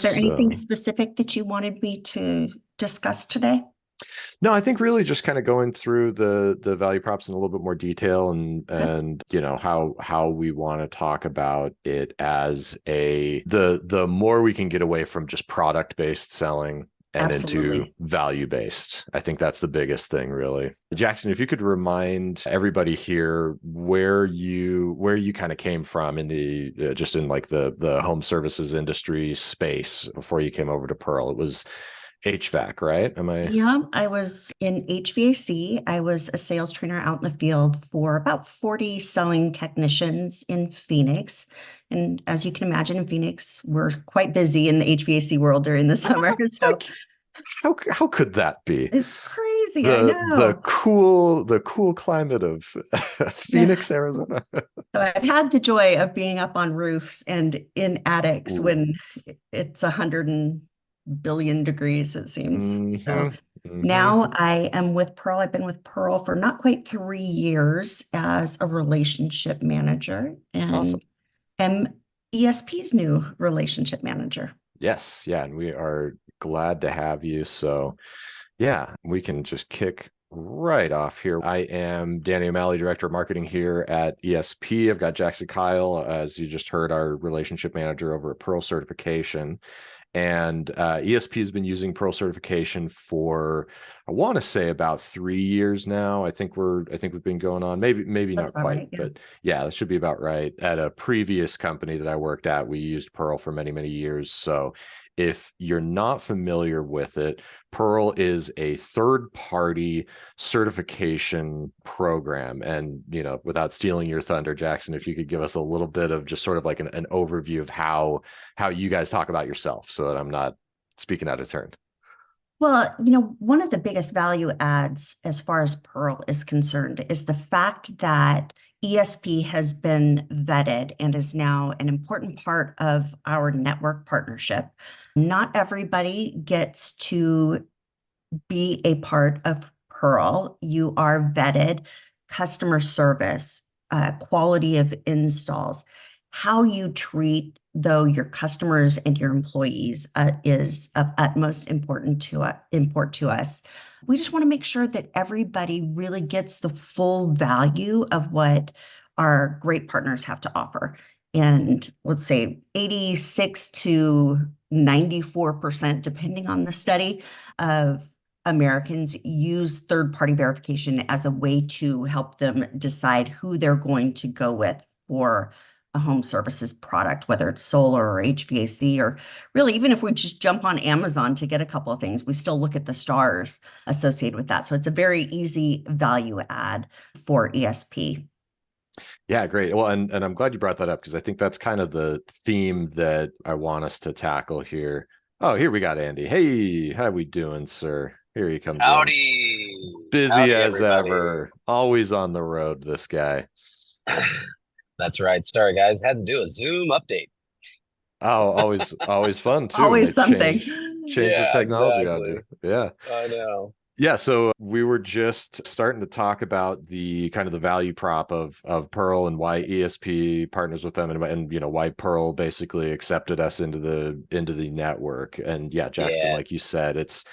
there anything So specific that you wanted me to discuss today? no, I think really just kind of going through the value props in a little bit more detail Okay. and how we want to talk about it as the more we can get away from just product based selling and into Absolutely. value based. I think that's the biggest thing really. Jaxston, if you could remind everybody here where you kind of came from in the just in like the home services industry space before you came over to Pearl. It was HVAC, right? Am I Yeah, I was in HVAC. I was a sales trainer out in the field for about 40 selling technicians in Phoenix. And as you can imagine, in Phoenix, we're quite busy in the HVAC world during the summer. So like how could that be? it's crazy. I The know. cool climate of Yeah. Phoenix, Arizona. So I've had the joy of being up on roofs and in attics Ooh. when it's 100 billion degrees, it seems. So Hmm. Hmm. now I am with Pearl. I've been with Pearl for not quite 3 years as a relationship manager Awesome. and am ESP's new relationship manager. Yes, yeah, and we are glad to have you. So yeah, we can just kick right off here. I am Danny O'Malley, Director of Marketing here at ESP. I've got Jaxston Kyle, as you just heard, our relationship manager over at Pearl Certification. And ESP has been using Pearl certification for, I want to say about 3 years now. I think we've been going on, maybe That's not about quite, right. Yeah. but yeah, that should be about right. At a previous company that I worked at, we used Pearl for many years. So if you're not familiar with it, Pearl is a third party certification program. And, without stealing your thunder, Jaxston, if you could give us a little bit of just sort of like an overview of how you guys talk about yourself so that I'm not speaking out of turn. Well, one of the biggest value adds as far as Pearl is concerned is the fact that ESP has been vetted and is now an important part of our network partnership. Not everybody gets to be a part of Pearl. You are vetted, customer service, quality of installs, how you treat though your customers and your employees is of utmost import to us. We just want to make sure that everybody really gets the full value of what our great partners have to offer. And let's say 86 to 94%, depending on the study, of Americans use third-party verification as a way to help them decide who they're going to go with for a home services product, whether it's solar or HVAC, or really even if we just jump on Amazon to get a couple of things, we still look at the stars associated with that. So it's a very easy value add for ESP. Yeah, great. Well, and I'm glad you brought that up because I think that's kind of the theme that I want us to tackle here. Oh, here we got Andy. Hey, how we doing, sir? Here he comes in. Howdy. Busy Howdy, as everybody. ever. Always on the road, this guy. That's right. Sorry, guys. Had to do a Zoom update. Oh, always fun too when they Always something. change the Yeah, technology on you. exactly. Yeah. I know. Yeah, so we were just starting to talk about the kind of the value prop of Pearl and why ESP partners with them and why Pearl basically accepted us into the network. And yeah, Jaxston, Yeah, like you said, it's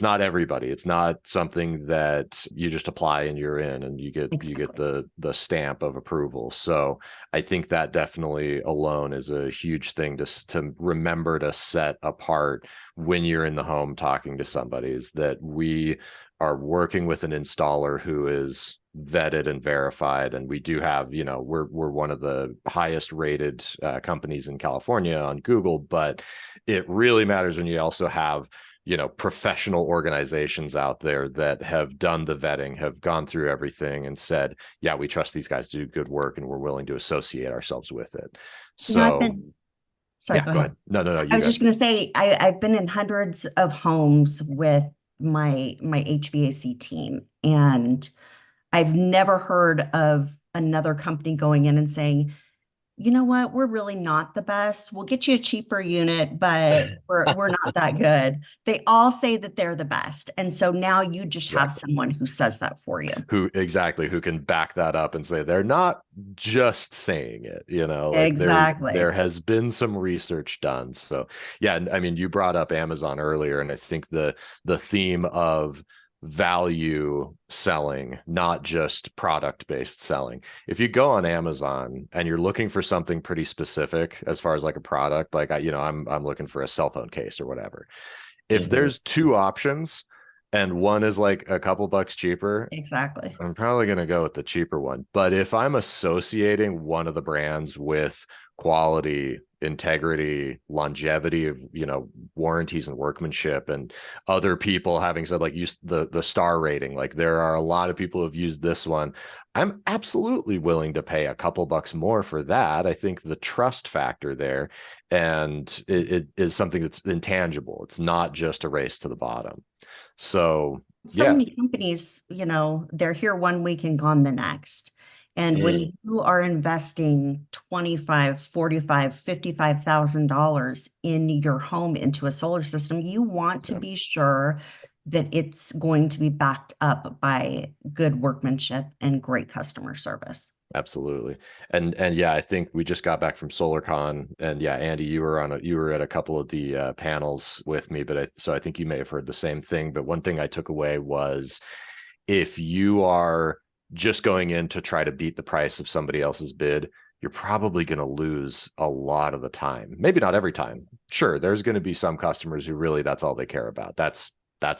not everybody. It's not something that you just apply and you're in and you get Exactly. the stamp of approval. So I think that definitely alone is a huge thing to remember to set apart when you're in the home talking to somebody is that we are working with an installer who is vetted and verified, and we do have, we're one of the highest rated companies in California on Google, but it really matters when you also have professional organizations out there that have done the vetting, have gone through everything and said, yeah, we trust these guys to do good work and we're willing to associate ourselves with it. I've So been, sorry, yeah, go go ahead. ahead. No, I you was go. just going to say I've been in hundreds of homes with my HVAC team, and I've never heard of another company going in and saying, you know what, we're really not the best. We'll get you a cheaper unit, but we're not that good. They all say that they're the best. And so now you just have Exactly. someone who says that for you. Who can back that up and say they're not just saying it, like there Exactly. has been some research done. So yeah, and I mean, you brought up Amazon earlier, and I think the theme of value selling, not just product based selling. If you go on Amazon and you're looking for something pretty specific as far as like a product, like I'm looking for a cell phone case or whatever. If Mhm. there's two options and one is like a couple bucks cheaper, Exactly. I'm probably going to go with the cheaper one. But if I'm associating one of the brands with quality, integrity, longevity of, warranties and workmanship, and other people having said, like, use the star rating, like there are a lot of people who've used this one, I'm absolutely willing to pay a couple bucks more for that. I think the trust factor there, and it is something that's intangible. It's not just a race to the bottom. So So yeah, many companies, they're here one week and gone the next. And when Mm, you are investing 25, 45, $55,000 in your home into a solar system, you want to yeah. be sure that it's going to be backed up by good workmanship and great customer service. Absolutely. And yeah, I think we just got back from SolarCon, and yeah, Andy, you were at a couple of the panels with me, but so I think you may have heard the same thing. But one thing I took away was, if you are just going in to try to beat the price of somebody else's bid, you're probably going to lose a lot of the time. Maybe not every time. Sure, there's going to be some customers who really that's all they care about. That's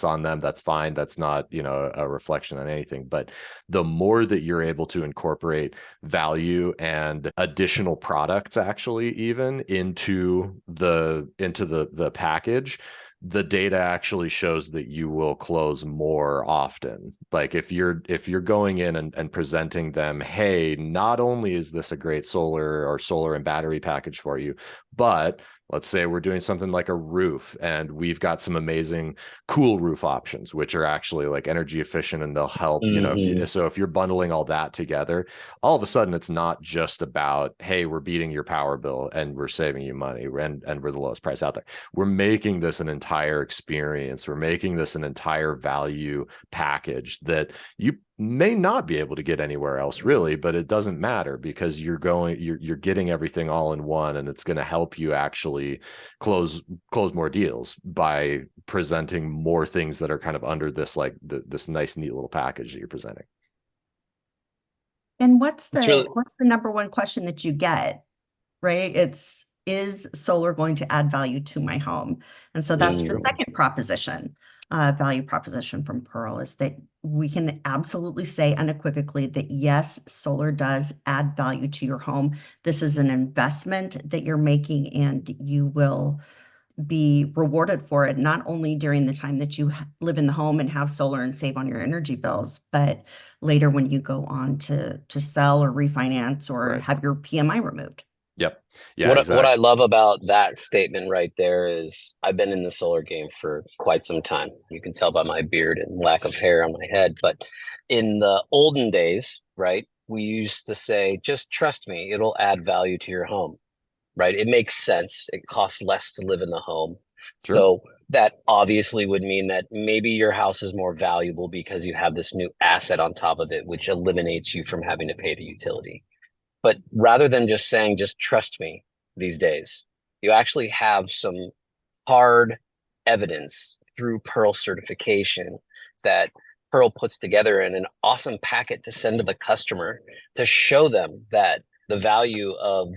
on them. That's fine. That's not, a reflection on anything. But the more that you're able to incorporate value and additional products actually even into the package, the data actually shows that you will close more often. Like if you're going in and presenting them, hey, not only is this a great solar and battery package for you, but let's say we're doing something like a roof, and we've got some amazing cool roof options, which are actually like energy efficient, and they'll help, mhm. if you're bundling all that together, all of a sudden it's not just about, hey, we're beating your power bill and we're saving you money, and we're the lowest price out there. We're making this an entire experience. We're making this an entire value package that you may not be able to get anywhere else really, but it doesn't matter because you're getting everything all in one, and it's going to help you actually close more deals by presenting more things that are kind of under this, like this nice neat little package that you're presenting. And what's It's the really what's the number one question that you get, right? It's, is solar going to add value to my home? And so that's the mhm. second proposition, value proposition from Pearl, is that we can absolutely say unequivocally that yes, solar does add value to your home. This is an investment that you're making, and you will be rewarded for it, not only during the time that you live in the home and have solar and save on your energy bills, but later when you go on to sell or refinance or Right. have your PMI removed. Yep. Yeah, What I exactly. love about that statement right there is I've been in the solar game for quite some time. You can tell by my beard and lack of hair on my head. But in the olden days, right, we used to say, just trust me, it'll add value to your home, right? It makes sense. It costs less to live in the home. Sure. So that obviously would mean that maybe your house is more valuable because you have this new asset on top of it, which eliminates you from having to pay the utility. But rather than just saying, just trust me these days, you actually have some hard evidence through Pearl certification that Pearl puts together in an awesome packet to send to the customer to show them that the value of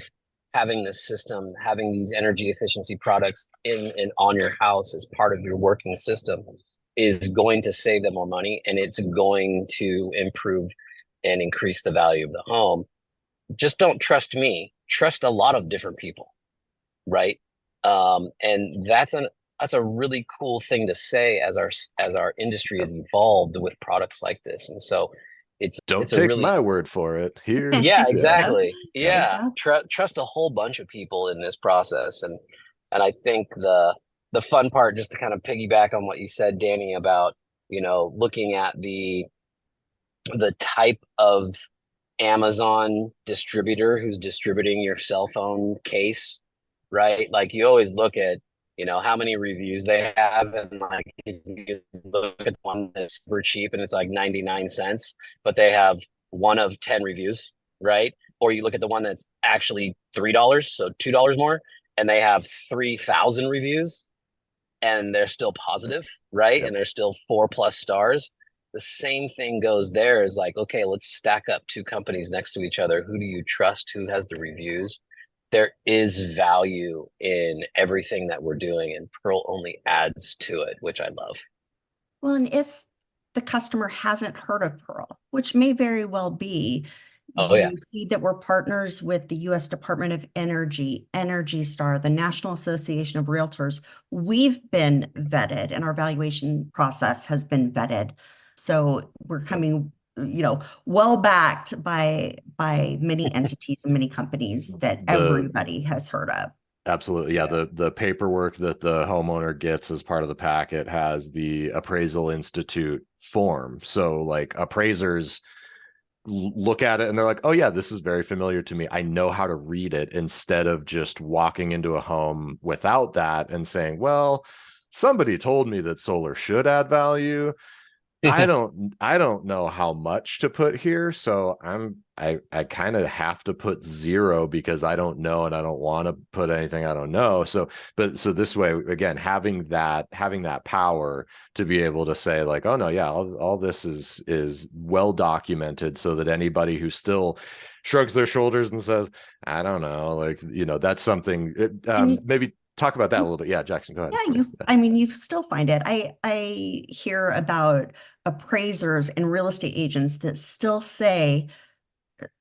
having this system, having these energy efficiency products in and on your house as part of your working system is going to save them more money, and it's going to improve and increase the value of the home. Just don't trust me. Trust a lot of different people, right? And that's a really cool thing to say as our industry Yep. has evolved with products like this. And so Don't it's a take really my word for it. yeah, Here's yeah. Yep, exactly. Yeah. Yeah, exactly. trust a whole bunch of people in this process, and I think the fun part, just to kind of piggyback on what you said, Danny, about looking at the type of Amazon distributor who's distributing your cell phone case, right? Like you always look at, how many reviews they have, and like if you look at the one that's super cheap and it's like 99 cents, but they have one of 10 reviews, right? Or you look at the one that's actually $3, so $2 more, and they have 3,000 reviews and they're still positive, right? Yep. And they're still 4+ stars. The same thing goes there, is like, okay, let's stack up two companies next to each other. Who do you trust? Who has the reviews? There is value in everything that we're doing, and Pearl only adds to it, which I love. Well, and if the customer hasn't heard of Pearl, which may very well be, Oh yeah. you see that we're partners with the U.S. Department of Energy, Energy Star, the National Association of Realtors. We've been vetted and our valuation process has been vetted. So we're coming, well backed by many entities and many companies that everybody has heard of. Absolutely. Yeah. The paperwork that the homeowner gets as part of the packet has the Appraisal Institute form. So like appraisers look at it and they're like, oh yeah, this is very familiar to me. I know how to read it, instead of just walking into a home without that and saying, well, somebody told me that solar should add value. I don't know how much to put here, so I kind of have to put 0 because I don't know and I don't want to put anything I don't know. So this way, again, having that power to be able to say like, oh no, yeah, all this is well documented, so that anybody who still shrugs their shoulders and says, I don't know, like, that's something, maybe talk about that a little bit. Yeah, Jaxston, go ahead. Yeah, you still find it. I hear about appraisers and real estate agents that still say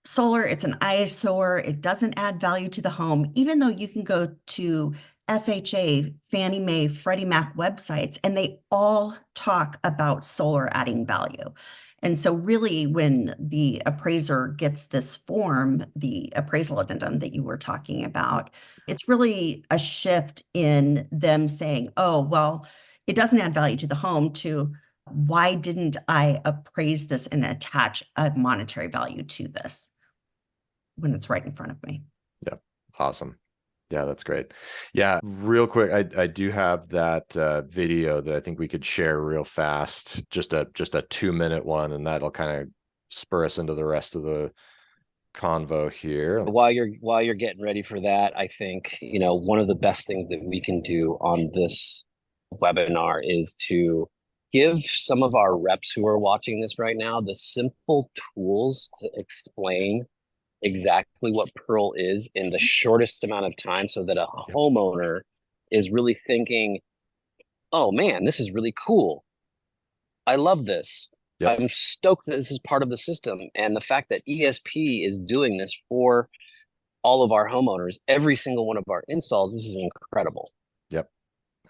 solar, it's an eyesore, it doesn't add value to the home, even though you can go to FHA, Fannie Mae, Freddie Mac websites, and they all talk about solar adding value. And so really when the appraiser gets this form, the appraisal addendum that you were talking about, it's really a shift in them saying, oh, well, it doesn't add value to the home, to why didn't I appraise this and attach a monetary value to this when it's right in front of me? Yeah. Awesome. Yeah, that's great. Yeah, real quick, I do have that video that I think we could share real fast, just a 2-minute one, and that'll kind of spur us into the rest of the convo here. While you're getting ready for that, I think, one of the best things that we can do on this webinar is to give some of our reps who are watching this right now the simple tools to explain exactly what Pearl is in the shortest amount of time, so that a homeowner is really thinking, oh man, this is really cool. I love this. Yep. I'm stoked that this is part of the system. And the fact that ESP is doing this for all of our homeowners, every single one of our installs, this is incredible. Yep.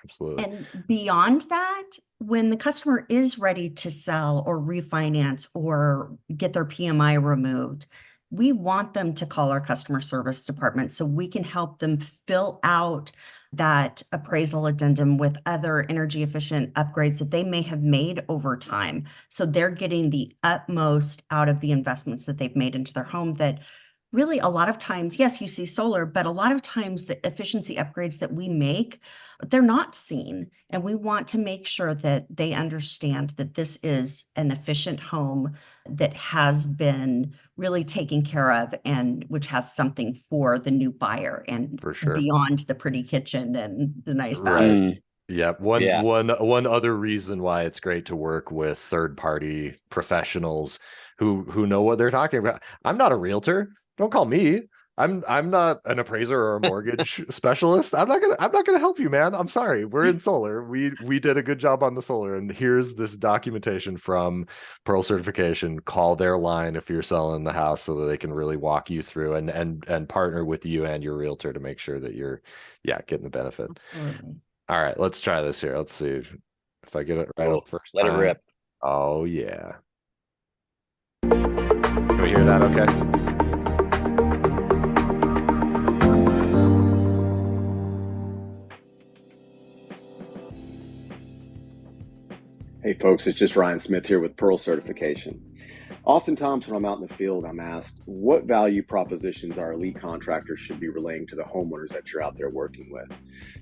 Absolutely. And beyond that, when the customer is ready to sell or refinance or get their PMI removed, we want them to call our customer service department so we can help them fill out that appraisal addendum with other energy efficient upgrades that they may have made over time. So they're getting the utmost out of the investments that they've made into their home. That really, a lot of times, yes, you see solar, but a lot of times the efficiency upgrades that we make, they're not seen. And we want to make sure that they understand that this is an efficient home that has been really taken care of, and which has something for the new buyer, and For sure. beyond the pretty kitchen and the nice Right. bathroom. Yeah. One other reason why it's great to work with third-party professionals who know what they're talking about. I'm not a realtor. Don't call me. I'm not an appraiser or a mortgage specialist. I'm not gonna help you, man. I'm sorry. We're in solar. We did a good job on the solar, and here's this documentation from Pearl Certification. Call their line if you're selling the house, so that they can really walk you through and partner with you and your realtor to make sure that you're getting the benefit. Absolutely. All right, let's try this here. Let's see if I get it right up first Let time. it rip. Oh yeah. Can we hear that okay? Hey folks, it's just Ryan Smith here with Pearl Certification. Oftentimes, when I'm out in the field, I'm asked what value propositions our elite contractors should be relaying to the homeowners that you're out there working with.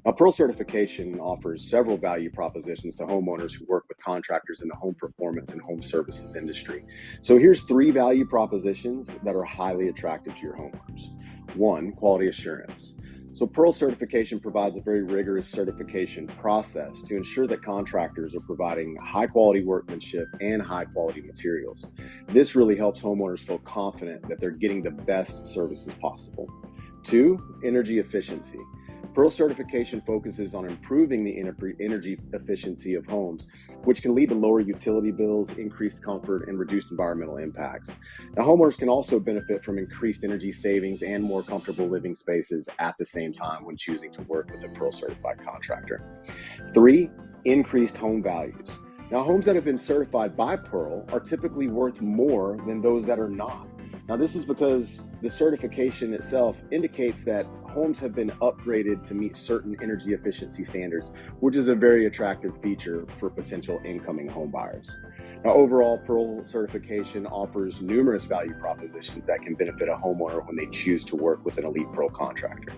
Now, Pearl Certification offers several value propositions to homeowners who work with contractors in the home performance and home services industry. So, here's three value propositions that are highly attractive to your homeowners. One, quality assurance. So Pearl Certification provides a very rigorous certification process to ensure that contractors are providing high quality workmanship and high quality materials. This really helps homeowners feel confident that they're getting the best services possible. Two, energy efficiency. Pearl Certification focuses on improving the energy efficiency of homes, which can lead to lower utility bills, increased comfort, and reduced environmental impacts. Now, homeowners can also benefit from increased energy savings and more comfortable living spaces at the same time when choosing to work with a Pearl Certified contractor. Three, increased home values. Now, homes that have been certified by Pearl are typically worth more than those that are not. Now, this is because the certification itself indicates that homes have been upgraded to meet certain energy efficiency standards, which is a very attractive feature for potential incoming home buyers. Now, overall, Pearl certification offers numerous value propositions that can benefit a homeowner when they choose to work with an elite Pearl contractor.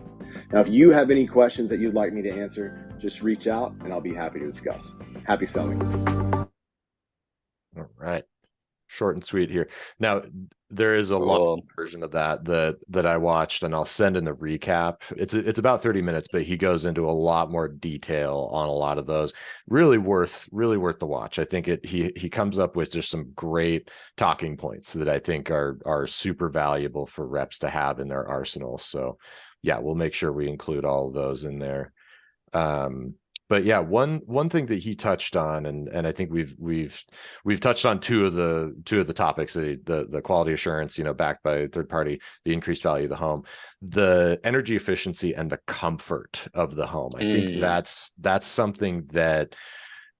Now, if you have any questions that you'd like me to answer, just reach out and I'll be happy to discuss. Happy selling. All right. Short and sweet here. Now, there is a long version of that I watched, and I'll send in the recap. It's about 30 minutes, but he goes into a lot more detail on a lot of those. Really worth the watch. I think he comes up with just some great talking points that I think are super valuable for reps to have in their arsenal. So yeah, we'll make sure we include all of those in there. But yeah, one thing that he touched on, and I think we've touched on two of the topics, the quality assurance, backed by third party, the increased value of the home, the energy efficiency, and the comfort of the home. I think that's something that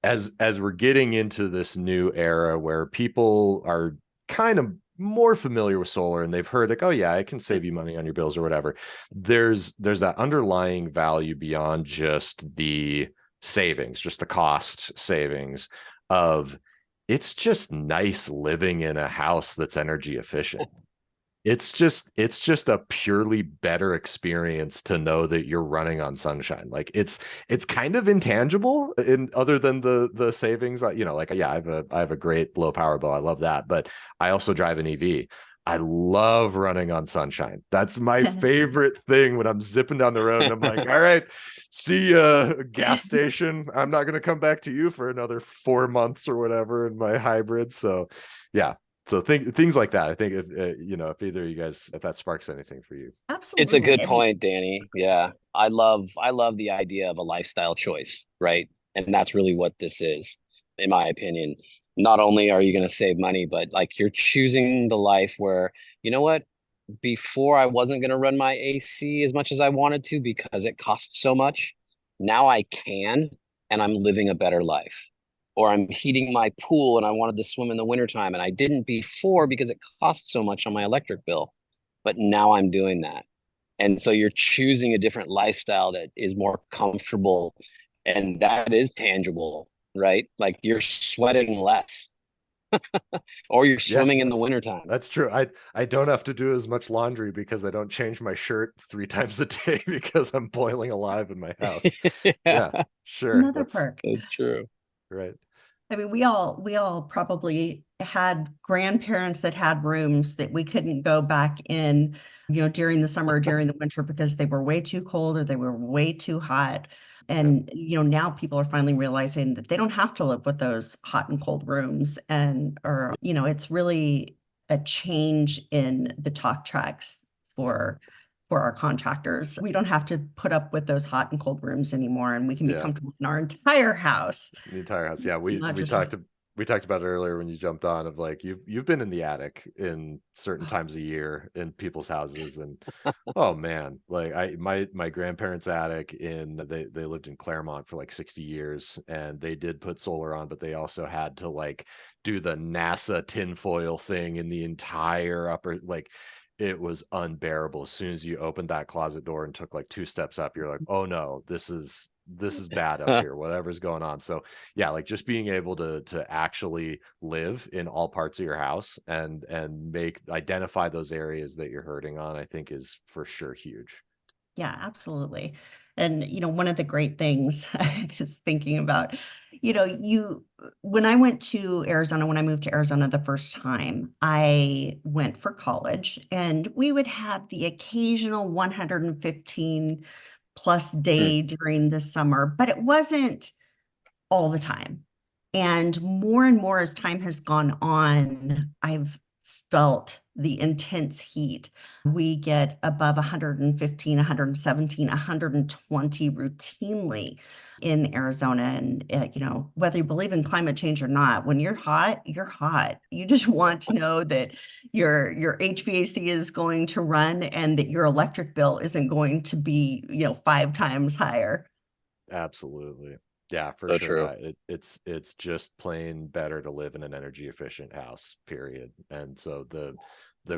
as we're getting into this new era where people are kind of more familiar with solar and they've heard like, oh yeah, I can save you money on your bills or whatever. There's that underlying value beyond just the savings, just the cost savings of it's just nice living in a house that's energy efficient. It's just a purely better experience to know that you're running on sunshine. Like it's kind of intangible in other than the savings, like, yeah, I have a great low power bill. I love that. But I also drive an EV. I love running on sunshine. That's my favorite thing when I'm zipping down the road and I'm like, all right, see ya, gas station. I'm not going to come back to you for another 4 months or whatever in my hybrid. So yeah. So things like that. I think if either of you guys, if that sparks anything for you. Absolutely. It's a good point, Danny. Yeah. I love the idea of a lifestyle choice, right? And that's really what this is, in my opinion. Not only are you going to save money, but like you're choosing the life where, you know what? Before I wasn't going to run my AC as much as I wanted to because it costs so much. Now I can, and I'm living a better life. Or I'm heating my pool and I wanted to swim in the wintertime and I didn't before because it costs so much on my electric bill. But now I'm doing that. And so you're choosing a different lifestyle that is more comfortable and that is tangible, right? Like you're sweating less or you're Yeah, swimming in the wintertime. that's true. I don't have to do as much laundry because I don't change my shirt 3 times a day because I'm boiling alive in my house. Yeah, sure. Another perk. That's true. Right. I mean, we all probably had grandparents that had rooms that we couldn't go back in, during the summer or during the winter because they were way too cold or they were way too hot. And, now people are finally realizing that they don't have to live with those hot and cold rooms. Or it's really a change in the talk tracks for our contractors. We don't have to put up with those hot and cold rooms anymore, and we can be comfortable in our entire house. The entire house. Yeah, we Not just talked about it earlier when you jumped on of like you've been in the attic in certain times a year in people's houses, and oh man, like my grandparents' attic they lived in Claremont for like 60 years, and they did put solar on, but they also had to like do the NASA tinfoil thing in the entire upper, like it was unbearable. As soon as you opened that closet door and took like 2 steps up, you're like, oh no, this is this is bad up here, whatever's going on. So yeah, like just being able to actually live in all parts of your house and identify those areas that you're hurting on, I think is for sure huge. Yeah, absolutely. And, one of the great things I was thinking about, when I went to Arizona, when I moved to Arizona the first time, I went for college and we would have the occasional 115 plus Mm. day during the summer, but it wasn't all the time. And more as time has gone on, I've felt the intense heat. We get above 115, 117, 120 routinely in Arizona. And, whether you believe in climate change or not, when you're hot, you're hot. You just want to know that your HVAC is going to run and that your electric bill isn't going to be, 5 times higher. Absolutely. Yeah, for So sure. true. It's just plain better to live in an energy efficient house, period. And so the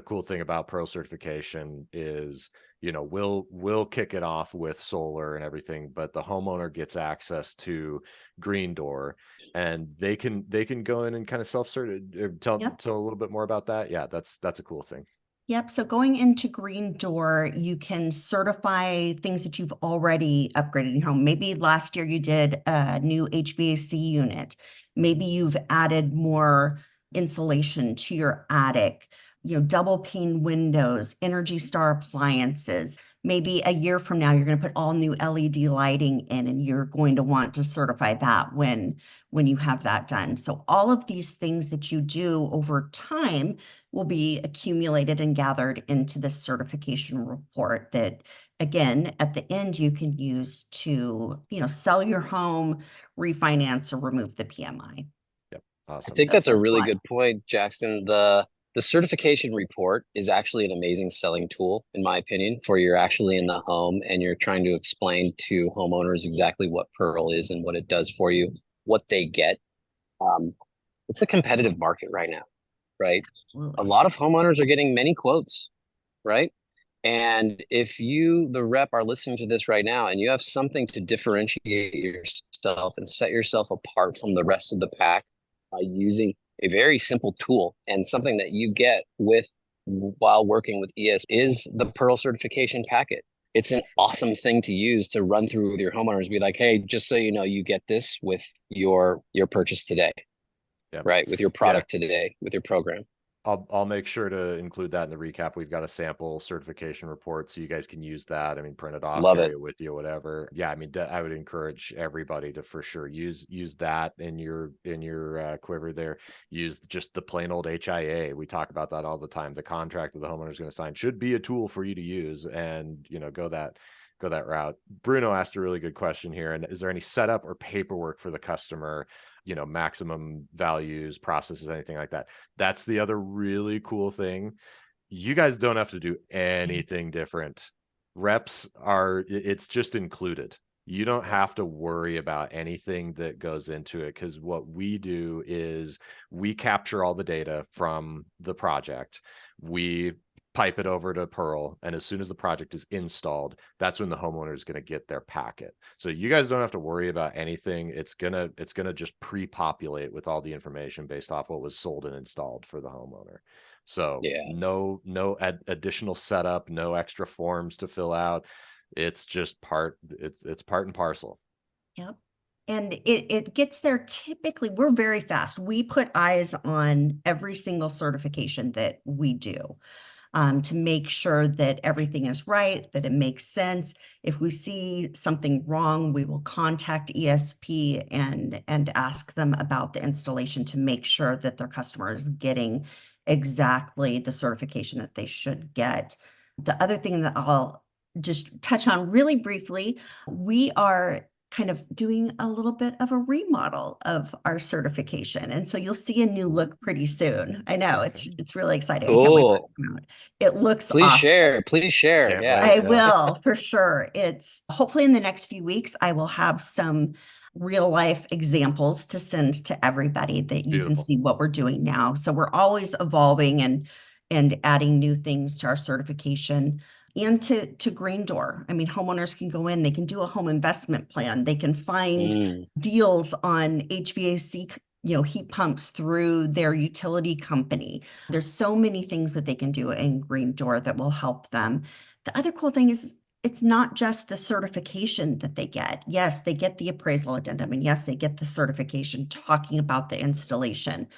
cool thing about pro certification is, we'll kick it off with solar and everything, but the homeowner gets access to Green Door, and they can go in and kind of self-cert. Yep. Tell a little bit more about that. Yeah, that's a cool thing. Yep. So going into Green Door, you can certify things that you've already upgraded in your home. Maybe last year you did a new HVAC unit. Maybe you've added more insulation to your attic, double pane windows, Energy Star appliances. Maybe a year from now, you're going to put all new LED lighting in, and you're going to want to certify that when you have that done. So all of these things that you do over time will be accumulated and gathered into this certification report that, again, at the end, you can use to, sell your home, refinance, or remove the PMI. Yep. I Awesome. think that's a That's really why. good point, Jackson. The certification report is actually an amazing selling tool, in my opinion, for you're actually in the home and you're trying to explain to homeowners exactly what Pearl is and what it does for you, what they get. Um, it's a competitive market right now, right? A Absolutely. lot of homeowners are getting many quotes, right? And if you, the rep, are listening to this right now and you have something to differentiate yourself and set yourself apart from the rest of the pack by using a very simple tool and something that you get with while working with ES is the Pearl certification packet. It's an awesome thing to use to run through with your homeowners. Be like, hey, just so you know, you get this with your purchase today, Yep. right? With your Yeah. product today, with your program. I'll make sure to include that in the recap. We've got a sample certification report, so you guys can use that. I mean, print it off, Love carry it. it with you, whatever. Yeah, I mean, I would encourage everybody to for sure use that in your quiver there. Use just the plain old HIA. We talk about that all the time. The contract that the homeowner is going to sign should be a tool for you to use, and go that route. Bruno asked a really good question here. And is there any setup or paperwork for the customer? Maximum values, processes, anything like that. That's the other really cool thing. You guys don't have to do anything different. It's just included. You don't have to worry about anything that goes into it, because what we do is we capture all the data from the project. We pipe it over to Pearl, and as soon as the project is installed, that's when the homeowner is going to get their packet. So you guys don't have to worry about anything. It's gonna just pre-populate with all the information based off what was sold and installed for the homeowner. So Yeah. no additional setup, no extra forms to fill out. It's just it's part and parcel. Yep. And it gets there typically, we're very fast. We put eyes on every single certification that we do. To make sure that everything is right, that it makes sense. If we see something wrong, we will contact ESP and ask them about the installation to make sure that their customer is getting exactly the certification that they should get. The other thing that I'll just touch on really briefly, we are kind of doing a little bit of a remodel of our certification. And so you'll see a new look pretty soon. I know Okay. it's really exciting. I can't wait for it Cool. to come out. It looks Please awesome. share. Please share. Can't Yeah. wait. I Yeah. will for sure. It's hopefully in the next few weeks, I will have some real life examples to send to everybody that you can Beautiful. see what we're doing now. So we're always evolving and adding new things to our certification. and to Green Door. I mean, homeowners can go in, they can do a home investment plan, they can find Mm, deals on HVAC, heat pumps through their utility company. There's so many things that they can do in Green Door that will help them. The other cool thing is it's not just the certification that they get. Yes, they get the appraisal addendum, and yes, they get the certification talking about the installation.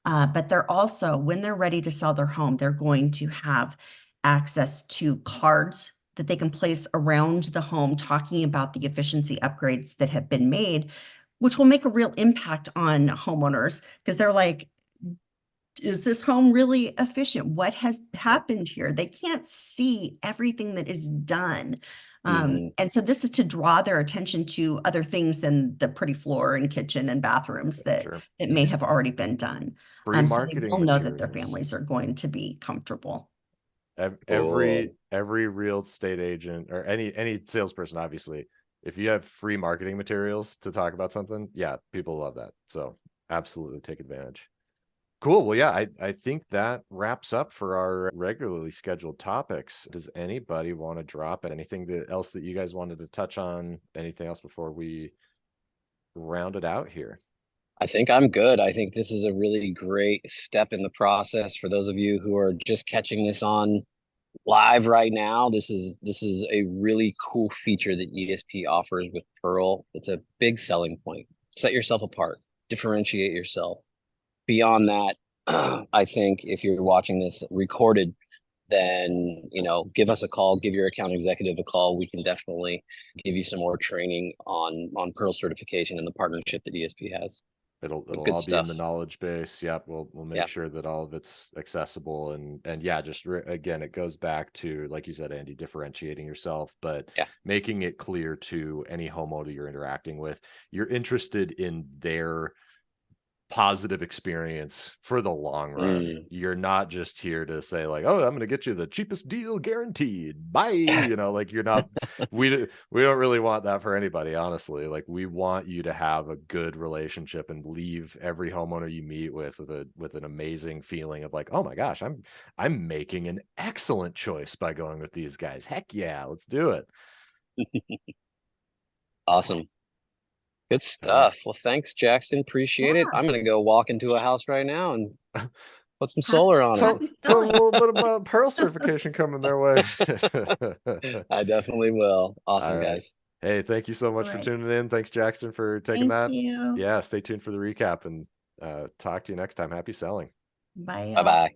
But they're also, when they're ready to sell their home, they're going to have access to cards that they can place around the home talking about the efficiency upgrades that have been made, which will make a real impact on homeowners because they're like, is this home really efficient? What has happened here? They can't see everything that is done. mhm. And so this is to draw their attention to other things than the pretty floor and kitchen and bathrooms that Sure. it may have already been done. Free So they marketing will know that their materials. families are going to be comfortable. Cool. Every real estate agent or any salesperson, obviously, if you have free marketing materials to talk about something, yeah, people love that. So absolutely take advantage. Cool. Well, yeah, I think that wraps up for our regularly scheduled topics. Does anybody want to drop anything else that you guys wanted to touch on? Anything else before we round it out here? I think I'm good. I think this is a really great step in the process for those of you who are just catching this on live right now. This is a really cool feature that ESP offers with Pearl. It's a big selling point. Set yourself apart, differentiate yourself. Beyond that, I think if you're watching this recorded, then give us a call, give your account executive a call. We can definitely give you some more training on Pearl certification and the partnership that ESP has. It'll Good all be in stuff. the knowledge base. Yep, we'll make Yeah. sure that all of it's accessible and yeah, just again, it goes back to, like you said, Andy, differentiating yourself, but Yeah. making it clear to any homeowner you're interacting with, you're interested in their positive experience for the long run. Mm. You're not just here to say like, oh, I'm going to get you the cheapest deal guaranteed. Bye. Like you're not, we don't really want that for anybody, honestly. Like we want you to have a good relationship and leave every homeowner you meet with an amazing feeling of like, oh my gosh, I'm making an excellent choice by going with these guys. Heck yeah, let's do it. Awesome. Good All right. stuff. Well, thanks, Jaxston. Appreciate it. Yeah. I'm gonna go walk into a house right now and put some Happy, solar on it. Tell happy a selling. little bit about Pearl certification coming their way. I definitely will. All Awesome, right. guys. Hey, thank you so All much for right. tuning in. Thanks, Jaxston, for taking Thank that. you. Yeah, stay tuned for the recap and talk to you next time. Happy selling. Bye, Bye y'all. bye.